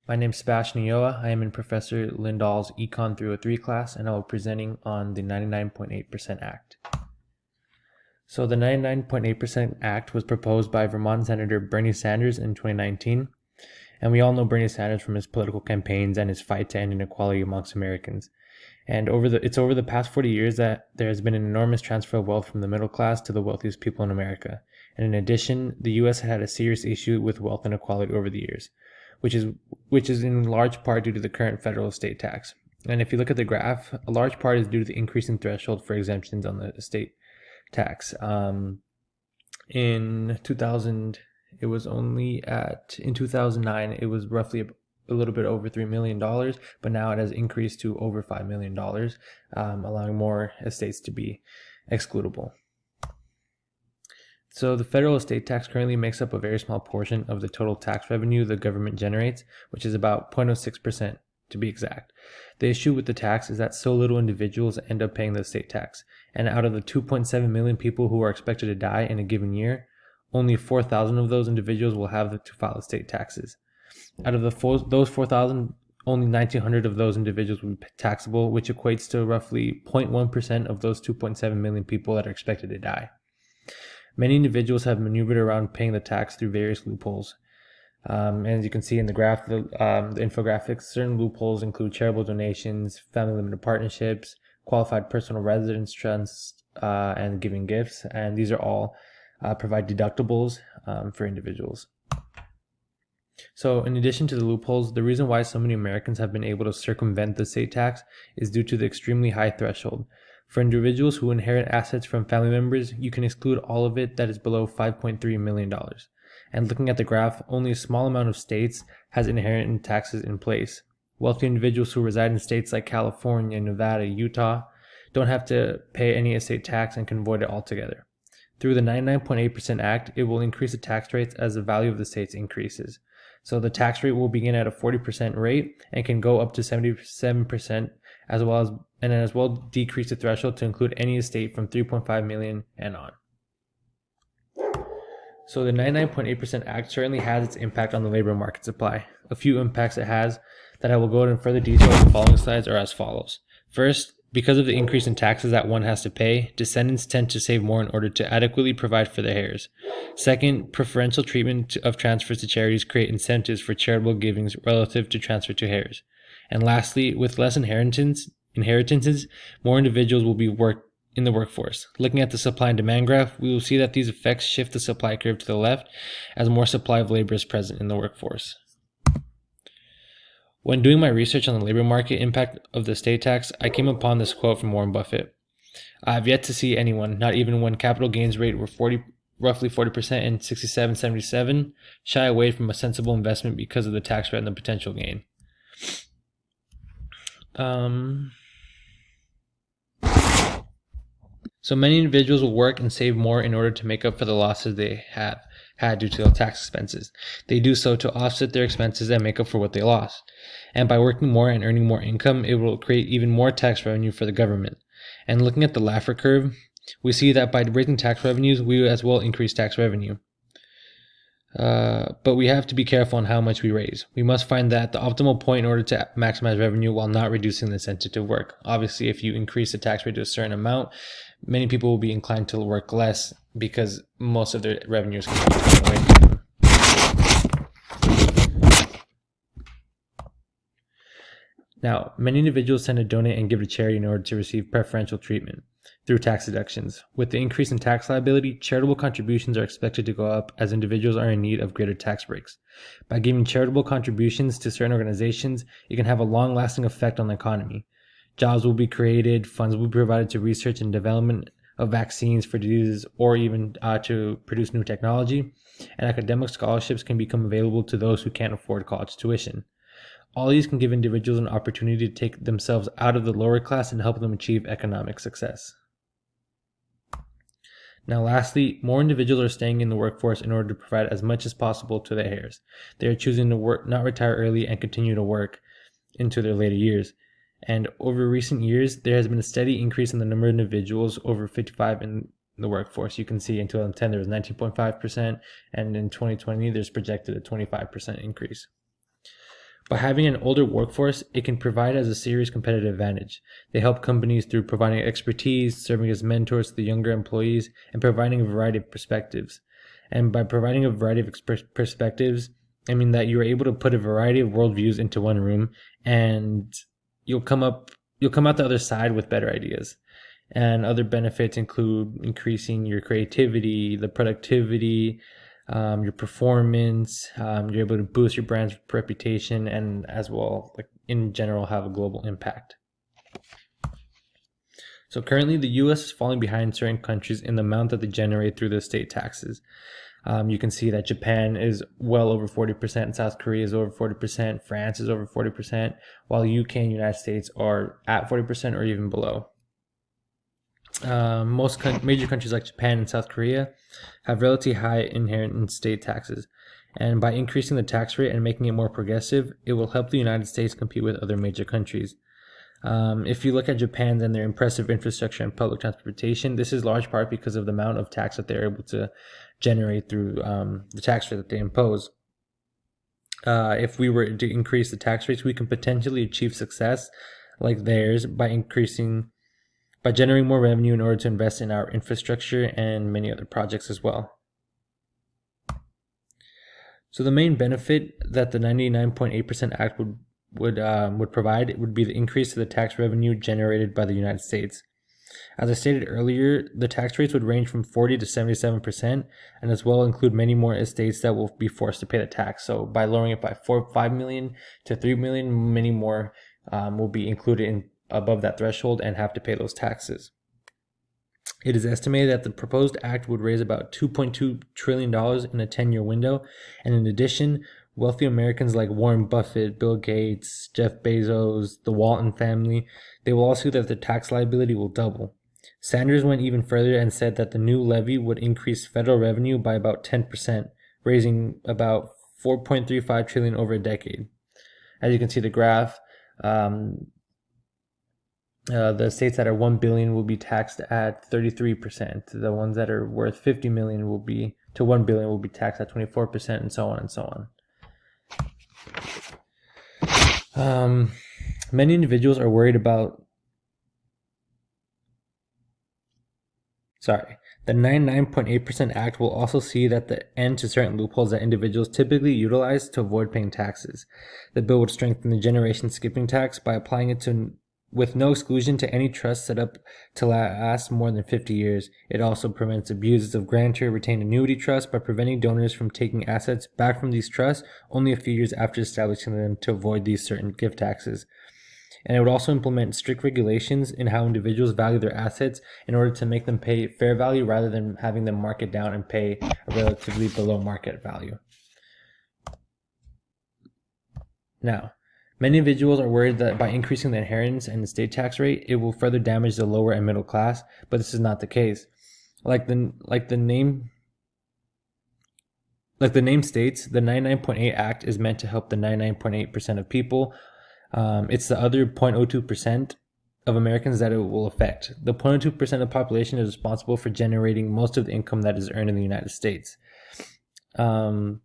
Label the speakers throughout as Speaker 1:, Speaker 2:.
Speaker 1: My name is Sebastian Ulloa. I am in Professor Lindahl's Econ 303 class, and I will be presenting on the 99.8% Act. So the 99.8% Act was proposed by Vermont Senator Bernie Sanders in 2019, and we all know Bernie Sanders from his political campaigns and his fight to end inequality amongst Americans. And it's over the past 40 years that there has been an enormous transfer of wealth from the middle class to the wealthiest people in America. And in addition, the U.S. had a serious issue with wealth inequality over the years, which is in large part due to the current federal estate tax. And if you look at the graph, a large part is due to the increasing threshold for exemptions on the estate tax. In 2000, it was in 2009, it was roughly a little bit over $3 million, but now it has increased to over $5 million, allowing more estates to be excludable. So the federal estate tax currently makes up a very small portion of the total tax revenue the government generates, which is about 0.06% to be exact. The issue with the tax is that so little individuals end up paying the estate tax, and out of the 2.7 million people who are expected to die in a given year, only 4,000 of those individuals will have to file estate taxes. Out of those 4,000, only 1,900 of those individuals will be taxable, which equates to roughly 0.1% of those 2.7 million people that are expected to die. Many individuals have maneuvered around paying the tax through various loopholes. As you can see in the graph, the infographics, certain loopholes include charitable donations, family limited partnerships, qualified personal residence trusts, and giving gifts. And these are all provide deductibles for individuals. So in addition to the loopholes, the reason why so many Americans have been able to circumvent the estate tax is due to the extremely high threshold. For individuals who inherit assets from family members, you can exclude all of it that is below $5.3 million. And looking at the graph, only a small amount of states has inheritance taxes in place. Wealthy individuals who reside in states like California, Nevada, Utah don't have to pay any estate tax and can avoid it altogether. Through the 99.8% Act, it will increase the tax rates as the value of the states increases. So the tax rate will begin at a 40% rate and can go up to 77%, as well decrease the threshold to include any estate from 3.5 million and on. So the 99.8% Act certainly has its impact on the labor market supply. A few impacts it has that I will go into further detail in the following slides are as follows. First, because of the increase in taxes that one has to pay, descendants tend to save more in order to adequately provide for their heirs. Second, preferential treatment of transfers to charities create incentives for charitable givings relative to transfer to heirs. And lastly, with less inheritances, more individuals will be in the workforce. Looking at the supply and demand graph, we will see that these effects shift the supply curve to the left as more supply of labor is present in the workforce. When doing my research on the labor market impact of the estate tax, I came upon this quote from Warren Buffett. I have yet to see anyone, not even when capital gains rate were roughly 40% in 67-77, shy away from a sensible investment because of the tax rate and the potential gain. So many individuals will work and save more in order to make up for the losses they have had due to the tax expenses. They do so to offset their expenses and make up for what they lost. And by working more and earning more income, it will create even more tax revenue for the government. And looking at the Laffer curve, we see that by raising tax revenues, we as well increase tax revenue. But we have to be careful on how much we raise. We must find that the optimal point in order to maximize revenue while not reducing the incentive to work. Obviously, if you increase the tax rate to a certain amount, many people will be inclined to work less because most of their revenues can be taken away from them. Now, many individuals tend to donate and give to charity in order to receive preferential treatment through tax deductions. With the increase in tax liability, charitable contributions are expected to go up as individuals are in need of greater tax breaks. By giving charitable contributions to certain organizations, it can have a long-lasting effect on the economy. Jobs will be created, funds will be provided to research and development of vaccines for diseases, or even to produce new technology, and academic scholarships can become available to those who can't afford college tuition. All these can give individuals an opportunity to take themselves out of the lower class and help them achieve economic success. Now lastly, more individuals are staying in the workforce in order to provide as much as possible to their heirs. They are choosing to work, not retire early, and continue to work into their later years. And over recent years, there has been a steady increase in the number of individuals over 55 in the workforce. You can see in 2010 there was 19.5%, and in 2020 there's projected a 25% increase. By having an older workforce, it can provide as a serious competitive advantage. They help companies through providing expertise, serving as mentors to the younger employees, and providing a variety of perspectives. And by providing a variety of perspectives, I mean that you're able to put a variety of worldviews into one room, and you'll come out the other side with better ideas. And other benefits include increasing your creativity, the productivity, your performance. You're able to boost your brand's reputation, and as well, like in general, have a global impact. So currently, the U.S. is falling behind certain countries in the amount that they generate through the state taxes. You can see that Japan is well over 40%, South Korea is over 40%, France is over 40%, while the UK and United States are at 40% or even below. Most major countries like Japan and South Korea have relatively high inherent state taxes, and by increasing the tax rate and making it more progressive, it will help the United States compete with other major countries. If you look at Japan and their impressive infrastructure and public transportation, this is large part because of the amount of tax that they're able to generate through the tax rate that they impose. If we were to increase the tax rates, we can potentially achieve success like theirs by generating more revenue in order to invest in our infrastructure and many other projects as well. So the main benefit that the 99.8% Act would provide would be the increase to the tax revenue generated by the United States. As I stated earlier, the tax rates would range from 40 to 77%, and as well include many more estates that will be forced to pay the tax. So by lowering it by 5 million to 3 million, many more will be included above that threshold and have to pay those taxes. It is estimated that the proposed act would raise about $2.2 trillion in a 10-year window, and in addition, wealthy Americans like Warren Buffett, Bill Gates, Jeff Bezos, the Walton family, they will all see that the tax liability will double. Sanders went even further and said that the new levy would increase federal revenue by about 10%, raising about $4.35 trillion over a decade. As you can see the graph, the states that are 1 billion will be taxed at 33%. The ones that are worth 50 million to 1 billion will be taxed at 24%, and so on and so on. Many individuals are worried about the 99.8% Act will also see that the end to certain loopholes that individuals typically utilize to avoid paying taxes. The bill would strengthen the generation skipping tax by applying it with no exclusion to any trust set up to last more than 50 years. It also prevents abuses of grantor retained annuity trusts by preventing donors from taking assets back from these trusts only a few years after establishing them to avoid these certain gift taxes. And it would also implement strict regulations in how individuals value their assets in order to make them pay fair value rather than having them mark it down and pay a relatively below market value. Now, many individuals are worried that by increasing the inheritance and estate tax rate, it will further damage the lower and middle class, but this is not the case. Like the name states, the 99.8 Act is meant to help the 99.8% of people. It's the other 0.02% of Americans that it will affect. The 0.02% of the population is responsible for generating most of the income that is earned in the United States. And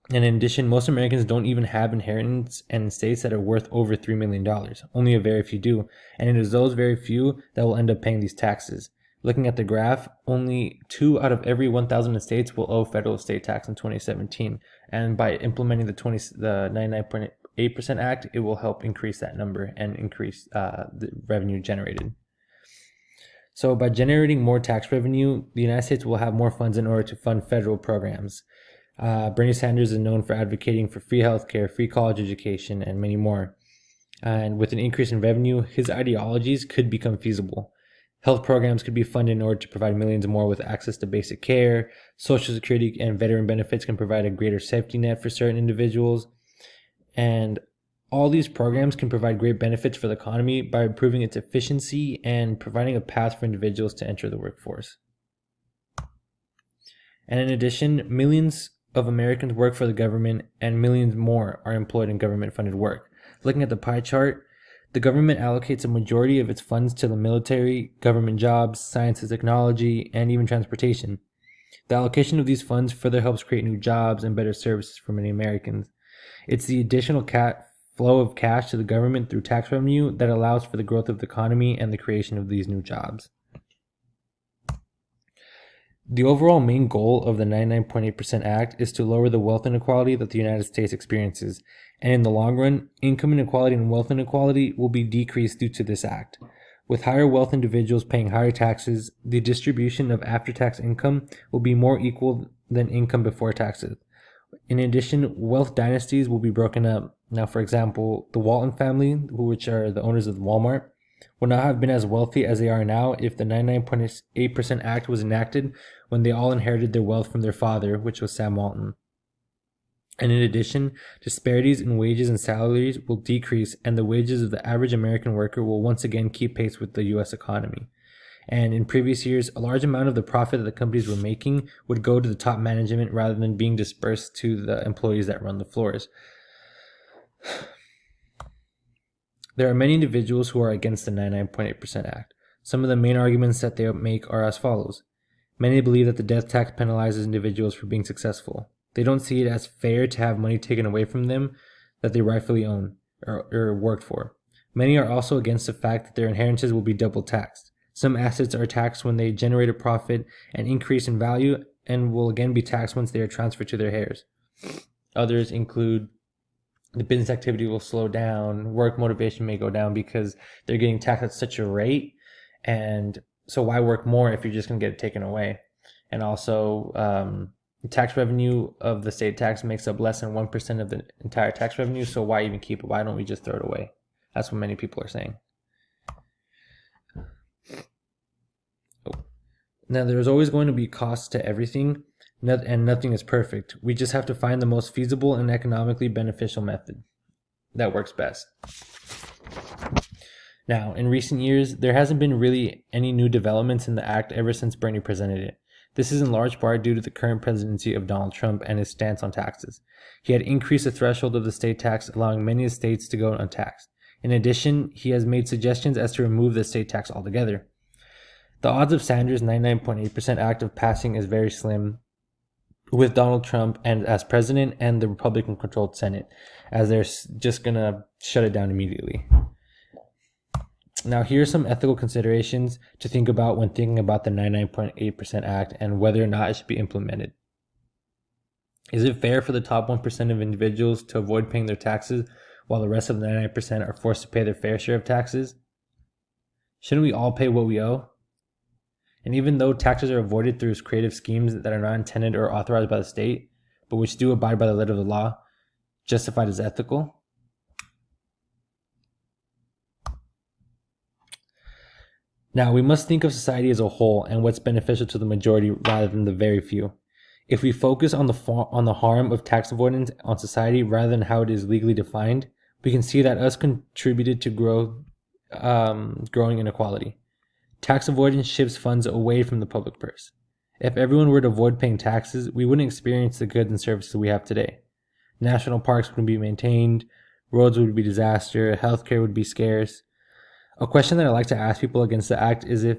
Speaker 1: in addition, most Americans don't even have inheritance and estates that are worth over $3 million. Only a very few do. And it is those very few that will end up paying these taxes. Looking at the graph, only 2 out of every 1,000 estates will owe federal estate tax in 2017. And by implementing the 99.8% Act, it will help increase that number and increase the revenue generated. So by generating more tax revenue, the United States will have more funds in order to fund federal programs. Bernie Sanders is known for advocating for free healthcare, free college education, and many more. And with an increase in revenue, his ideologies could become feasible. Health programs could be funded in order to provide millions more with access to basic care. Social Security and veteran benefits can provide a greater safety net for certain individuals. And all these programs can provide great benefits for the economy by improving its efficiency and providing a path for individuals to enter the workforce. And in addition, millions of Americans work for the government and millions more are employed in government-funded work. Looking at the pie chart, the government allocates a majority of its funds to the military, government jobs, science and technology, and even transportation. The allocation of these funds further helps create new jobs and better services for many Americans. It's the additional flow of cash to the government through tax revenue that allows for the growth of the economy and the creation of these new jobs. The overall main goal of the 99.8% Act is to lower the wealth inequality that the United States experiences, and in the long run, income inequality and wealth inequality will be decreased due to this act. With higher wealth individuals paying higher taxes, the distribution of after-tax income will be more equal than income before taxes. In addition, wealth dynasties will be broken up. Now, for example, the Walton family, which are the owners of Walmart, would not have been as wealthy as they are now if the 99.8% Act was enacted when they all inherited their wealth from their father, which was Sam Walton. And in addition, disparities in wages and salaries will decrease, and the wages of the average American worker will once again keep pace with the U.S. economy. And in previous years, a large amount of the profit that the companies were making would go to the top management rather than being dispersed to the employees that run the floors. There are many individuals who are against the 99.8% Act. Some of the main arguments that they make are as follows. Many believe that the death tax penalizes individuals for being successful. They don't see it as fair to have money taken away from them that they rightfully own or worked for. Many are also against the fact that their inheritances will be double taxed. Some assets are taxed when they generate a profit and increase in value, and will again be taxed once they are transferred to their heirs. Others include the business activity will slow down, work motivation may go down because they're getting taxed at such a rate, and so why work more if you're just going to get it taken away? And also, tax revenue of the state tax makes up less than 1% of the entire tax revenue, so why even keep it? Why don't we just throw it away? That's what many people are saying. Now, there's always going to be costs to everything, and nothing is perfect. We just have to find the most feasible and economically beneficial method that works best. Now, in recent years, there hasn't been really any new developments in the Act ever since Bernie presented it. This is in large part due to the current presidency of Donald Trump and his stance on taxes. He had increased the threshold of the state tax, allowing many states to go untaxed. In addition, he has made suggestions as to remove the state tax altogether. The odds of Sanders' 99.8% Act of passing is very slim, with Donald Trump and as president and the Republican-controlled Senate, as they're just going to shut it down immediately. Now, here are some ethical considerations to think about when thinking about the 99.8% Act and whether or not it should be implemented. Is it fair for the top 1% of individuals to avoid paying their taxes while the rest of the 99% are forced to pay their fair share of taxes? Shouldn't we all pay what we owe? And even though taxes are avoided through creative schemes that are not intended or authorized by the state, but which do abide by the letter of the law, justified as ethical? Now, we must think of society as a whole and what's beneficial to the majority rather than the very few. If we focus on the harm of tax avoidance on society rather than how it is legally defined, we can see that us contributed to growing inequality. Tax avoidance shifts funds away from the public purse. If everyone were to avoid paying taxes, we wouldn't experience the goods and services we have today. National parks wouldn't be maintained, roads would be disaster, healthcare would be scarce. A question that I like to ask people against the act is if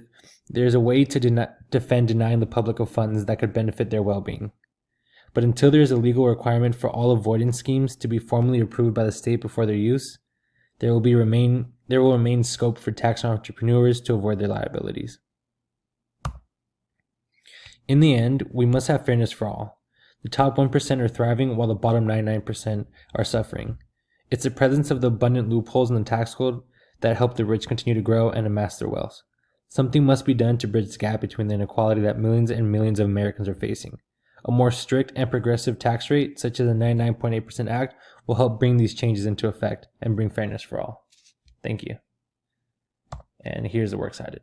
Speaker 1: there's a way to defend denying the public of funds that could benefit their well-being. But until there is a legal requirement for all avoidance schemes to be formally approved by the state before their use, there will remain scope for tax entrepreneurs to avoid their liabilities. In the end, we must have fairness for all. The top 1% are thriving while the bottom 99% are suffering. It's the presence of the abundant loopholes in the tax code that help the rich continue to grow and amass their wealth. Something must be done to bridge the gap between the inequality that millions and millions of Americans are facing. A more strict and progressive tax rate, such as the 99.8% Act, will help bring these changes into effect and bring fairness for all. Thank you. And here's the works cited.